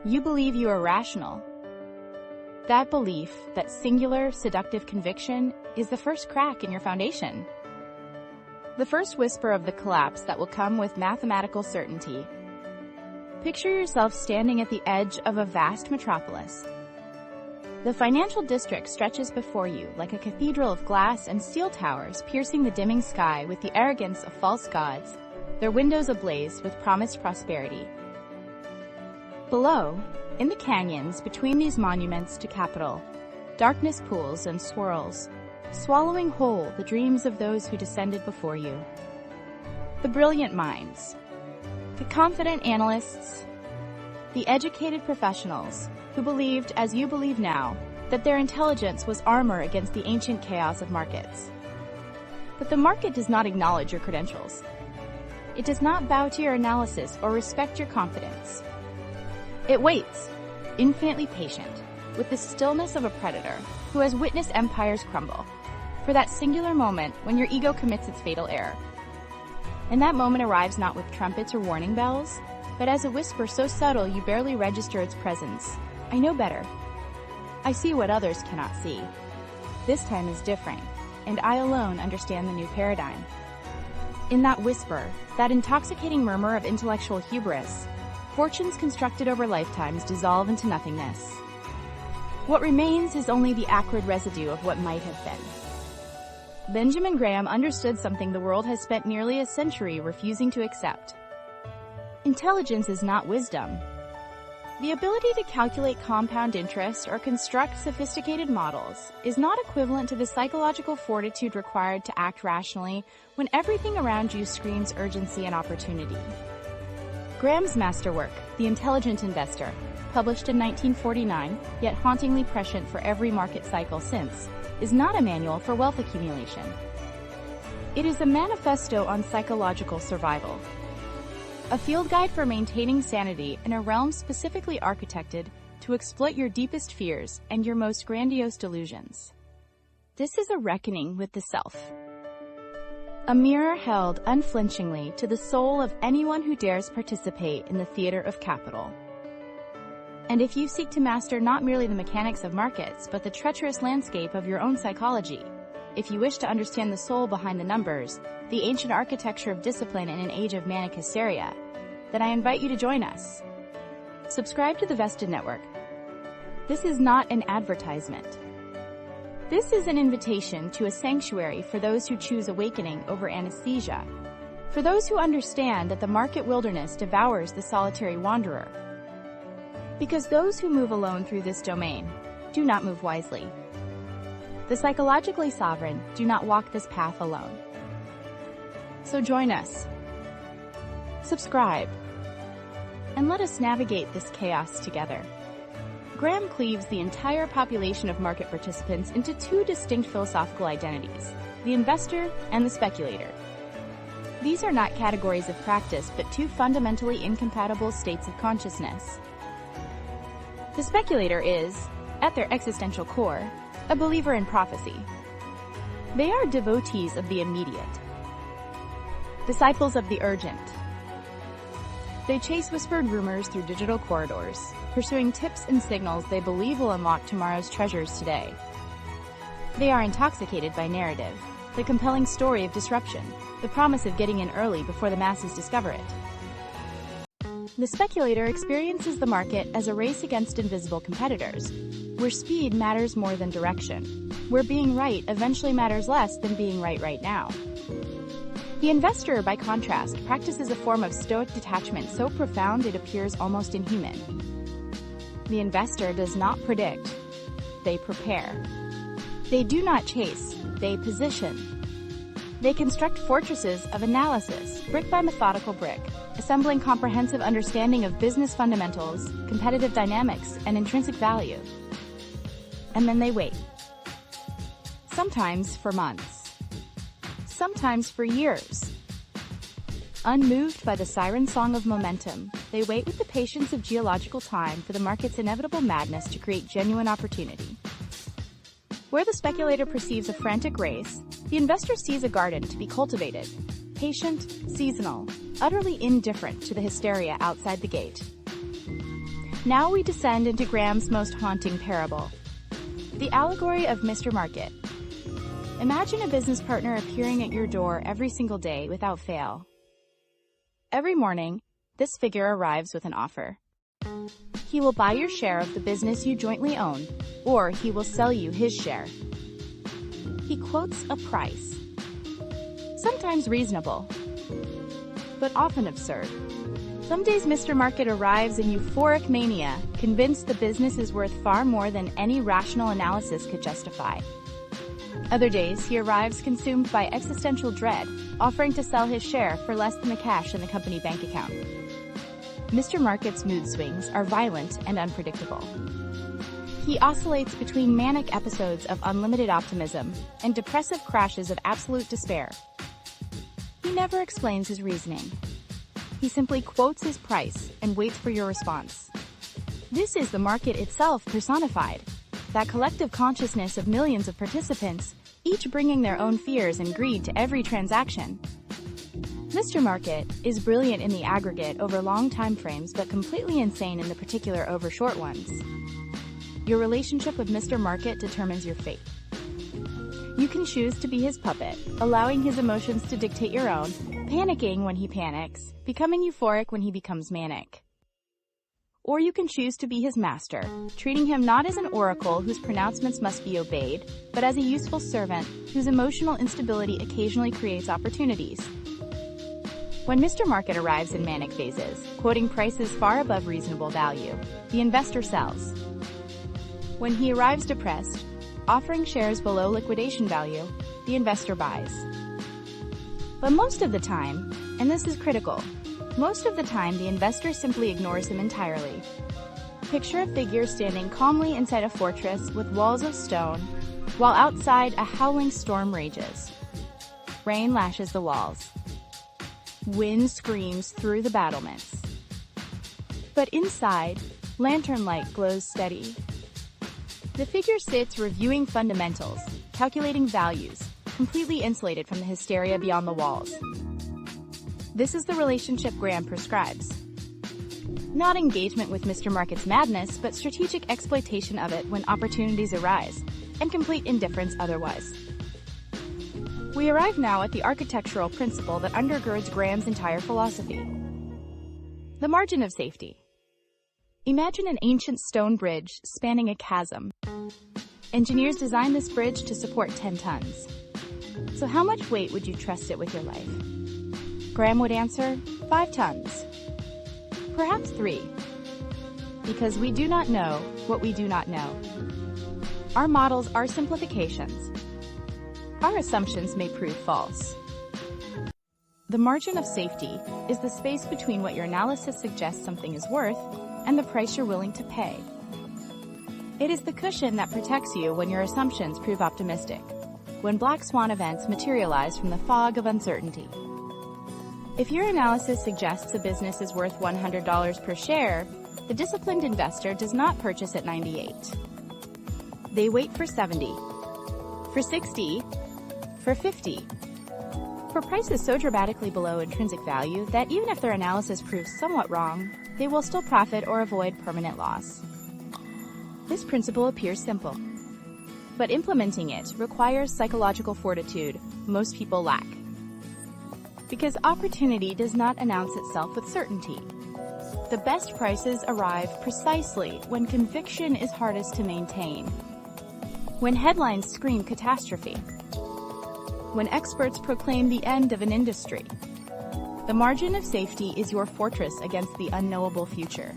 You believe you are rational. That belief, that singular, seductive conviction, is the first crack in your foundation. The first whisper of the collapse that will come with mathematical certainty. Picture yourself standing at the edge of a vast metropolis. The financial district stretches before you like a cathedral of glass and steel towers piercing the dimming sky with the arrogance of false gods, their windows ablaze with promised prosperity. Below, in the canyons between these monuments to capital, darkness pools and swirls, swallowing whole the dreams of those who descended before you. The brilliant minds, the confident analysts, the educated professionals who believed, as you believe now, that their intelligence was armor against the ancient chaos of markets. But the market does not acknowledge your credentials. It does not bow to your analysis or respect your confidence. It waits, infinitely patient, with the stillness of a predator who has witnessed empires crumble, for that singular moment when your ego commits its fatal error. And that moment arrives not with trumpets or warning bells, but as a whisper so subtle you barely register its presence. I know better. I see what others cannot see. This time is different, and I alone understand the new paradigm. In that whisper, that intoxicating murmur of intellectual hubris, fortunes constructed over lifetimes dissolve into nothingness. What remains is only the acrid residue of what might have been. Benjamin Graham understood something the world has spent nearly a century refusing to accept. Intelligence is not wisdom. The ability to calculate compound interest or construct sophisticated models is not equivalent to the psychological fortitude required to act rationally when everything around you screams urgency and opportunity. Graham's masterwork, The Intelligent Investor, published in 1949, yet hauntingly prescient for every market cycle since, is not a manual for wealth accumulation. It is a manifesto on psychological survival. A field guide for maintaining sanity in a realm specifically architected to exploit your deepest fears and your most grandiose delusions. This is a reckoning with the self. A mirror held unflinchingly to the soul of anyone who dares participate in the theater of capital. And if you seek to master not merely the mechanics of markets, but the treacherous landscape of your own psychology, if you wish to understand the soul behind the numbers, the ancient architecture of discipline in an age of manic hysteria, then I invite you to join us. Subscribe to the Vested Network. This is not an advertisement. This is an invitation to a sanctuary for those who choose awakening over anesthesia, for those who understand that the market wilderness devours the solitary wanderer. Because those who move alone through this domain do not move wisely. The psychologically sovereign do not walk this path alone. So join us. Subscribe. And let us navigate this chaos together. Graham cleaves the entire population of market participants into two distinct philosophical identities, the investor and the speculator. These are not categories of practice, but two fundamentally incompatible states of consciousness. The speculator is, at their existential core, a believer in prophecy. They are devotees of the immediate, disciples of the urgent. They chase whispered rumors through digital corridors, pursuing tips and signals they believe will unlock tomorrow's treasures today. They are intoxicated by narrative, the compelling story of disruption, the promise of getting in early before the masses discover it. The speculator experiences the market as a race against invisible competitors, where speed matters more than direction, where being right eventually matters less than being right now. The investor, by contrast, practices a form of stoic detachment so profound it appears almost inhuman. The investor does not predict, they prepare. They do not chase, they position. They construct fortresses of analysis, brick by methodical brick, assembling comprehensive understanding of business fundamentals, competitive dynamics, and intrinsic value. And then they wait. Sometimes for months. Sometimes for years. Unmoved by the siren song of momentum, they wait with the patience of geological time for the market's inevitable madness to create genuine opportunity. Where the speculator perceives a frantic race, the investor sees a garden to be cultivated, patient, seasonal, utterly indifferent to the hysteria outside the gate. Now we descend into Graham's most haunting parable, the allegory of Mr. Market. Imagine a business partner appearing at your door every single day without fail. Every morning, this figure arrives with an offer. He will buy your share of the business you jointly own, or he will sell you his share. He quotes a price, sometimes reasonable, but often absurd. Some days Mr. Market arrives in euphoric mania, convinced the business is worth far more than any rational analysis could justify. Other days, he arrives consumed by existential dread, offering to sell his share for less than the cash in the company bank account. Mr. Market's mood swings are violent and unpredictable. He oscillates between manic episodes of unlimited optimism and depressive crashes of absolute despair. He never explains his reasoning. He simply quotes his price and waits for your response. This is the market itself personified, that collective consciousness of millions of participants, each bringing their own fears and greed to every transaction. Mr. Market is brilliant in the aggregate over long time frames, but completely insane in the particular over short ones. Your relationship with Mr. Market determines your fate. You can choose to be his puppet, allowing his emotions to dictate your own, panicking when he panics, becoming euphoric when he becomes manic. Or you can choose to be his master, treating him not as an oracle whose pronouncements must be obeyed, but as a useful servant whose emotional instability occasionally creates opportunities. When Mr. Market arrives in manic phases, quoting prices far above reasonable value, the investor sells. When he arrives depressed, offering shares below liquidation value, the investor buys. But most of the time, and this is critical, most of the time the investor simply ignores him entirely. Picture a figure standing calmly inside a fortress with walls of stone, while outside a howling storm rages. Rain lashes the walls. Wind screams through the battlements. But inside, lantern light glows steady. The figure sits reviewing fundamentals, calculating values, completely insulated from the hysteria beyond the walls. This is the relationship Graham prescribes. Not engagement with Mr. Market's madness, but strategic exploitation of it when opportunities arise, and complete indifference otherwise. We arrive now at the architectural principle that undergirds Graham's entire philosophy. The margin of safety. Imagine an ancient stone bridge spanning a chasm. Engineers designed this bridge to support 10 tons. So how much weight would you trust it with your life? Graham would answer, 5 tons. Perhaps 3. Because we do not know what we do not know. Our models are simplifications. Our assumptions may prove false. The margin of safety is the space between what your analysis suggests something is worth and the price you're willing to pay. It is the cushion that protects you when your assumptions prove optimistic, when black swan events materialize from the fog of uncertainty. If your analysis suggests a business is worth $100 per share, the disciplined investor does not purchase at 98. They wait for 70, for 60, for 50. For prices so dramatically below intrinsic value that even if their analysis proves somewhat wrong, they will still profit or avoid permanent loss. This principle appears simple, but implementing it requires psychological fortitude most people lack. Because opportunity does not announce itself with certainty. The best prices arrive precisely when conviction is hardest to maintain. When headlines scream catastrophe. When experts proclaim the end of an industry. The margin of safety is your fortress against the unknowable future.